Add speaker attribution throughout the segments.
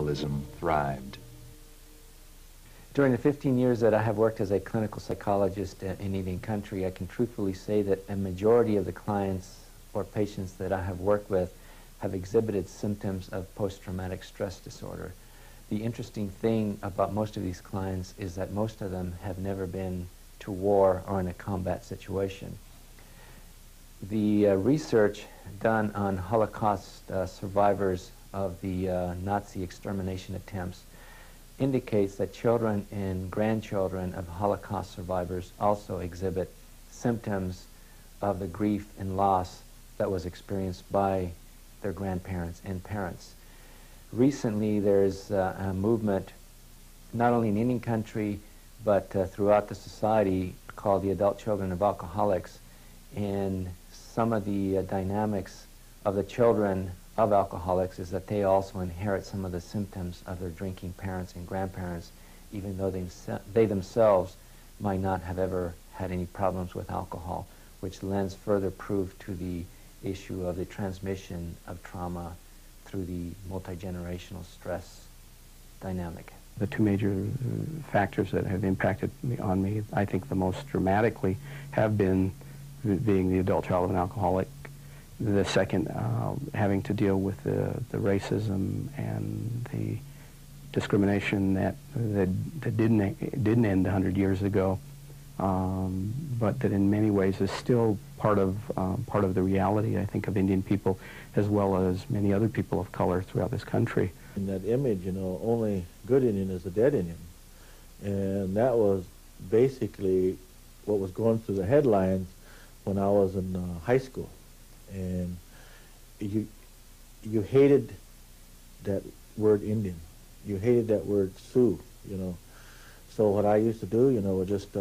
Speaker 1: alcoholism thrived.
Speaker 2: During the 15 years that I have worked as a clinical psychologist in Indian country, I can truthfully say that a majority of the clients or patients that I have worked with have exhibited symptoms of post-traumatic stress disorder. The interesting thing about most of these clients is that most of them have never been to war or in a combat situation. The research done on Holocaust survivors of the Nazi extermination attempts indicates that children and grandchildren of Holocaust survivors also exhibit symptoms of the grief and loss that was experienced by their grandparents and parents. Recently, there's a movement, not only in Indian country, but throughout the society, called the Adult Children of Alcoholics. And some of the dynamics of the children of alcoholics is that they also inherit some of the symptoms of their drinking parents and grandparents, even though they themselves might not have ever had any problems with alcohol, which lends further proof to the issue of the transmission of trauma through the multi-generational stress dynamic.
Speaker 3: The two major factors that have impacted on me, I think the most dramatically, have been being the adult child of an alcoholic. The second, having to deal with the racism and the discrimination that didn't end 100 years ago, but that in many ways is still part of the reality, I think, of Indian people, as well as many other people of color throughout this country.
Speaker 4: In that image, you know, only good Indian is a dead Indian. And that was basically what was going through the headlines when I was in high school. And you hated that word Indian. You hated that word Sioux, you know. So what I used to do, you know, was just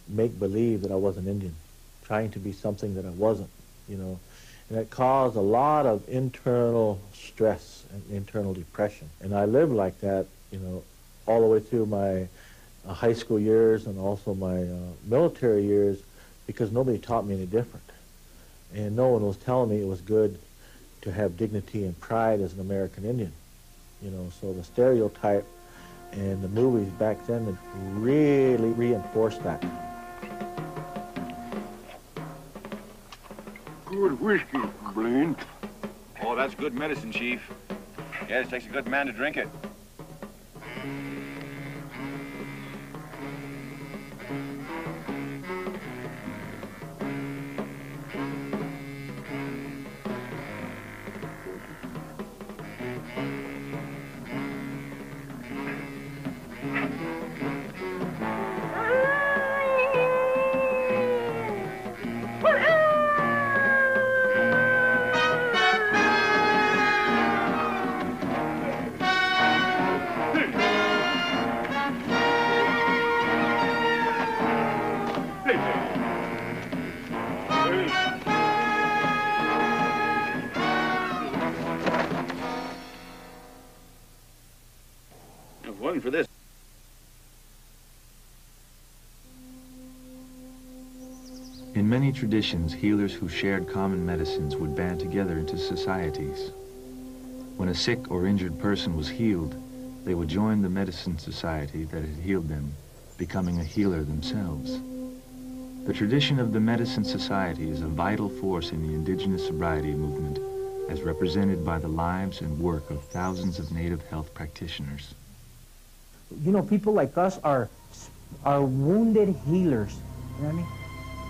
Speaker 4: make believe that I wasn't Indian, trying to be something that I wasn't, you know. And it caused a lot of internal stress and internal depression. And I lived like that, you know, all the way through my high school years and also my military years, because nobody taught me any different. And no one was telling me it was good to have dignity and pride as an American Indian. You know, so the stereotype and the movies back then really reinforced that.
Speaker 5: Good whiskey, Blaine.
Speaker 6: Oh, that's good medicine, Chief. Yes, it takes a good man to drink it. For this.
Speaker 1: In many traditions, healers who shared common medicines would band together into societies. When a sick or injured person was healed, they would join the medicine society that had healed them, becoming a healer themselves. The tradition of the medicine society is a vital force in the indigenous sobriety movement, as represented by the lives and work of thousands of native health practitioners.
Speaker 7: You know, people like us are wounded healers. You know what I mean?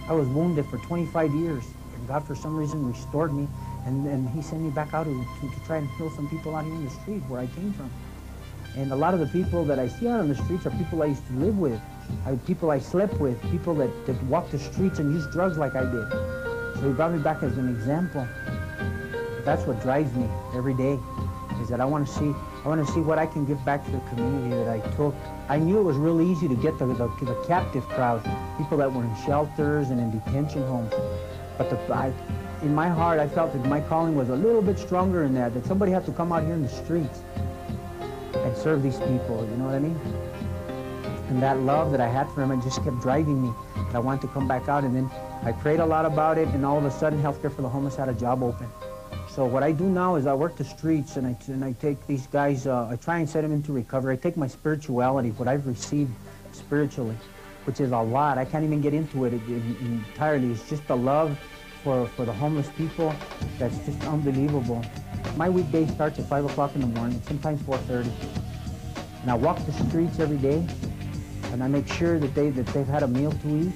Speaker 7: I was wounded for 25 years, and God, for some reason, restored me, and He sent me back out to try and heal some people out here in the street where I came from. And a lot of the people that I see out on the streets are people I used to live with, people I slept with, people that walk the streets and use drugs like I did. So He brought me back as an example. That's what drives me every day, is that I want to see what I can give back to the community that I took. I knew it was real easy to get the captive crowd, people that were in shelters and in detention homes. But in my heart, I felt that my calling was a little bit stronger in that somebody had to come out here in the streets and serve these people, you know what I mean? And that love that I had for them, it just kept driving me. And I wanted to come back out, and then I prayed a lot about it, and all of a sudden, Healthcare for the Homeless had a job open. So what I do now is I work the streets, and I take these guys, I try and set them into recovery. I take my spirituality, what I've received spiritually, which is a lot. I can't even get into it entirely. It's just the love for the homeless people that's just unbelievable. My weekday starts at 5 o'clock in the morning, sometimes 4:30. And I walk the streets every day, and I make sure that they've had a meal to eat.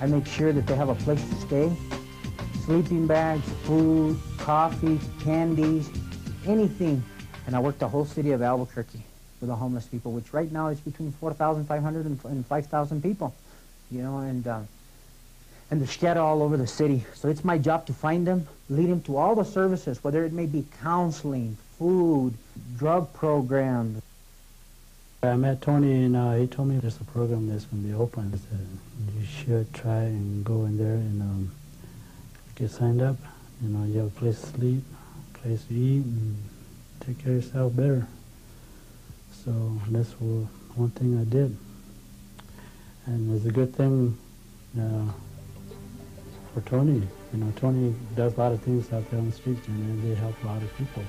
Speaker 7: I make sure that they have a place to stay. Sleeping bags, food, coffee, candies, anything. And I work the whole city of Albuquerque with the homeless people, which right now is between 4,500 and 5,000 people, you know, and they're scattered all over the city. So it's my job to find them, lead them to all the services, whether it may be counseling, food, drug programs.
Speaker 8: I met Tony, and he told me there's a program that's going to be open. He said, you should try and go in there and get signed up. You know, you have a place to sleep, a place to eat, and take care of yourself better. So that's one thing I did. And it's a good thing for Tony. You know, Tony does a lot of things out there on the streets, and they help a lot of people.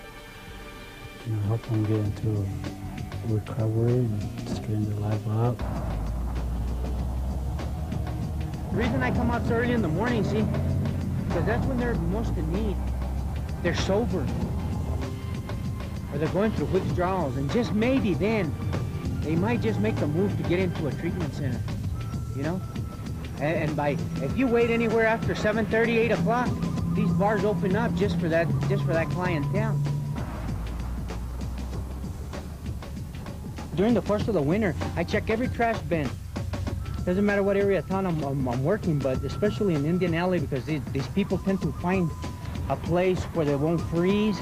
Speaker 8: You know, help them get into recovery and straighten their life out.
Speaker 7: The reason I come out so early in the morning, see, because that's when they're most in need. They're sober, or they're going through withdrawals, and just maybe then, they might just make the move to get into a treatment center, you know? And if you wait anywhere after 7:30, 8 o'clock, these bars open up just for that clientele. During the course of the winter, I check every trash bin. Doesn't matter what area of town I'm working, but especially in Indian Alley, because these people tend to find a place where they won't freeze,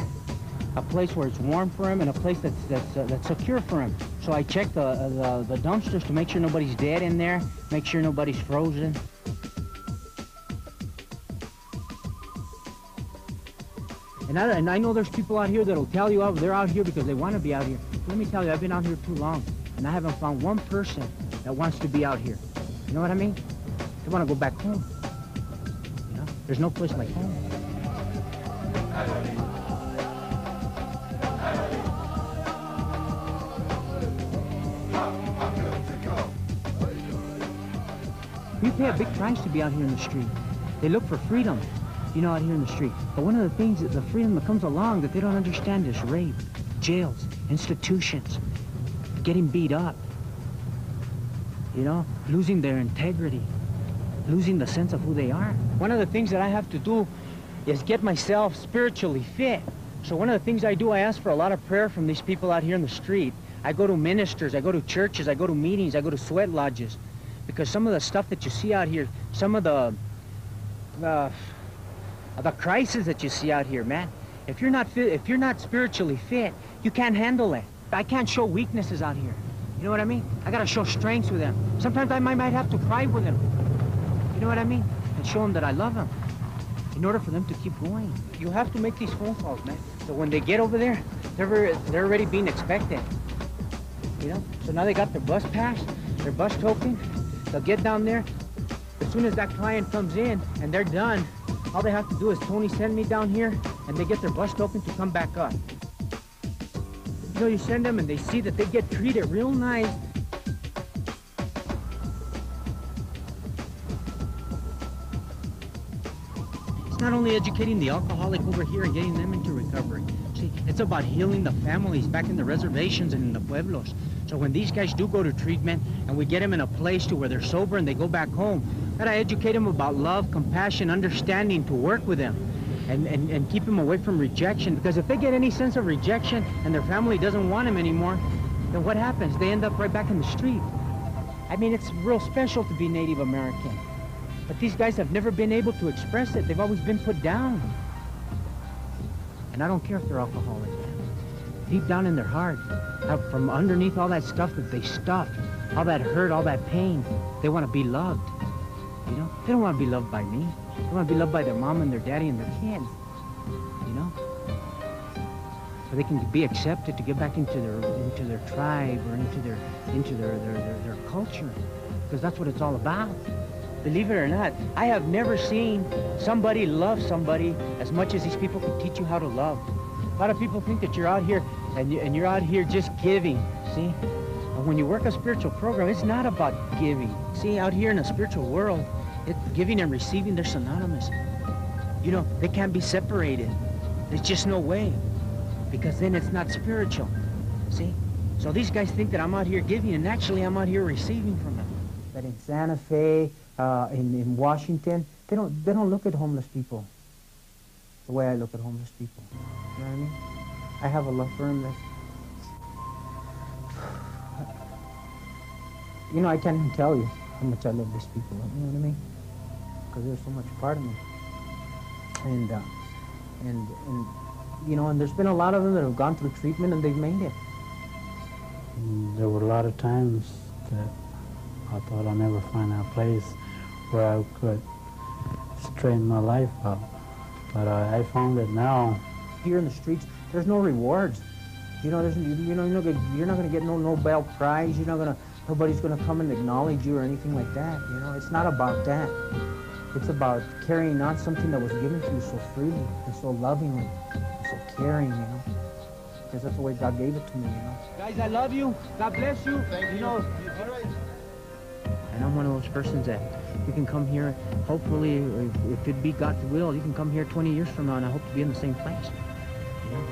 Speaker 7: a place where it's warm for them, and a place that's secure for them. So I check the dumpsters to make sure nobody's dead in there, make sure nobody's frozen. And I know there's people out here that'll tell you they're out here because they want to be out here. Let me tell you, I've been out here too long, and I haven't found one person that wants to be out here. You know what I mean? They want to go back home. You know, there's no place like home. You pay a big price to be out here in the street. They look for freedom, you know, out here in the street. But one of the things, the freedom that comes along that they don't understand is rape, jails, institutions, getting beat up, you know, losing their integrity, losing the sense of who they are. One of the things that I have to do is get myself spiritually fit. So one of the things I do, I ask for a lot of prayer from these people out here in the street. I go to ministers, I go to churches, I go to meetings, I go to sweat lodges. Because some of the stuff that you see out here, some of the crises that you see out here, man, if you're not spiritually fit, you can't handle it. I can't show weaknesses out here. You know what I mean? I gotta show strengths with them. Sometimes I might have to cry with them. You know what I mean? And show them that I love them. In order for them to keep going, you have to make these phone calls, man. So when they get over there, they're already being expected. You know? So now they got their bus pass, their bus token. They'll get down there. As soon as that client comes in and they're done, all they have to do is, Tony, send me down here, and they get their bus token to come back up. You know, you send them and they see that they get treated real nice. It's not only educating the alcoholic over here and getting them into recovery. See, it's about healing the families back in the reservations and in the pueblos. So when these guys do go to treatment and we get them in a place to where they're sober and they go back home, gotta educate them about love, compassion, understanding, to work with them and keep them away from rejection. Because if they get any sense of rejection and their family doesn't want them anymore, then what happens? They end up right back in the street. I mean, it's real special to be Native American. But these guys have never been able to express it. They've always been put down. And I don't care if they're alcoholics. Deep down in their heart, from underneath all that stuff that they stuffed, all that hurt, all that pain, they want to be loved. You know, they don't want to be loved by me. They want to be loved by their mom and their daddy and their kids. You know, so they can be accepted to get back into their tribe or into their culture, because that's what it's all about. believe it or not, I have never seen somebody love somebody as much as these people can teach you how to love. A lot of people think that you're out here and you're out here just giving, see? And when you work a spiritual program, it's not about giving. See, out here in the spiritual world, giving and receiving, they're synonymous. You know, they can't be separated. There's just no way, because then it's not spiritual, see? So these guys think that I'm out here giving, and actually I'm out here receiving from them. But in Santa Fe, in Washington, they don't look at homeless people the way I look at homeless people. You know what I mean? I have a love for them that, you know, I can't even tell you how much I love these people. You know what I mean? Because they're so much a part of me. And you know, and there's been a lot of them that have gone through treatment and they've made it.
Speaker 8: There were a lot of times that I thought I'd never find a place where I could straighten my life out. But I found it now.
Speaker 7: Here in the streets, there's no rewards. You know, you're not going to get no Nobel Prize. Nobody's going to come and acknowledge you or anything like that. You know, it's not about that. It's about carrying on something that was given to you so freely and so lovingly and so caring, you know. Because that's the way God gave it to me, you know. Guys, I love you. God bless you. Thank you. Know, and I'm one of those persons that you can come here, hopefully, if it be God's will, you can come here 20 years from now and I hope to be in the same place. You know?